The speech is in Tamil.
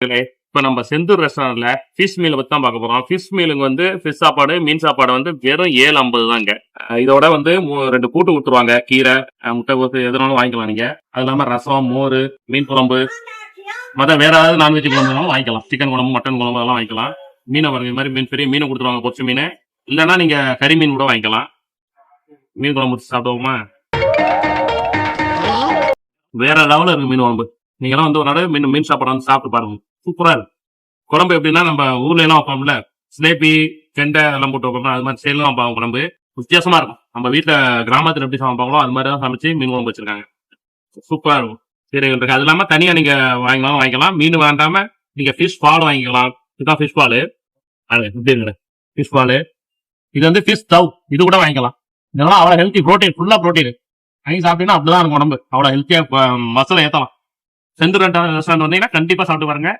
இப்ப நம்ம செந்தூர் ரெஸ்டாரண்ட்ல ஃபிஷ் மீல் பத்தி தான் பார்க்க போறோம். ஃபிஷ் மீலுக்கு வந்து ஃபிஷ் சாப்பாடு, மீன் சாப்பாடு வந்து வெறும் 7.50 தாங்க. இதோட வந்து 2 கூட்டு கொடுத்துருவாங்க. கீரை, முட்டைகோசு எதுனாலும் வாங்கிக்கலாம் நீங்க. அது இல்லாம ரசம், மோர், மீன் குழம்பு, வேற ஏதாவது நான்வெஜ் குழம்புனாலும் வாங்கிக்கலாம். சிக்கன் குழம்பு, மட்டன் குழம்பு அதெல்லாம் வாங்கிக்கலாம். மீனை வர மாதிரி மீன் பெரிய மீனை கொடுத்துருவாங்க, பொரிச்ச மீன். இல்லைன்னா நீங்க கறி மீன் கூட வாங்கிக்கலாம். மீன் குழம்பு சாப்பிடுவோமா? வேற லெவலில் இருக்கு மீன் குழம்பு. நீங்களாம் வந்து ஒரு நாள் மீன் சாப்பாடு வந்து சாப்பிட்டு பாருங்க, சூப்பரா இருக்கு. குழம்பு எப்படின்னா நம்ம ஊர்ல எல்லாம் வைப்போம்ல, சிலேபி, கெண்டை எல்லாம் போட்டு வைப்போம்ல, அது மாதிரி செயலாம் வைப்பாங்க. குழம்பு வித்தியாசமா இருக்கும். நம்ம வீட்டுல கிராமத்துல எப்படி சமைப்பாங்களோ அது மாதிரி தான் சமைச்சு மீன் குழம்பு வச்சிருக்காங்க. சூப்பரா இருக்கும். சரி இருக்கு. அது இல்லாம தனியா நீங்க வாங்கிக்கலாம். மீன் வேண்டாம நீங்க ஃபிஷ் பால் வாங்கிக்கலாம். இதுதான் ஃபிஷ் பால். ஃபிஷ் பால். இது வந்து ஃபிஷ் தவ். இது கூட வாங்கிக்கலாம். இதெல்லாம் அவ்வளவு ஹெல்த்தி, ப்ரோட்டீன், ஃபுல்லா ப்ரோட்டீன். வாங்கி சாப்பிட்டீங்கன்னா அப்படிதான் இருக்கும் உடம்பு. அவ்வளவு ஹெல்த்தியா மசாலா ஏத்தலாம். செந்தூர் ரெஸ்டாரண்ட் வந்தீங்கன்னா கண்டிப்பா சாப்பிட்டு பாருங்க.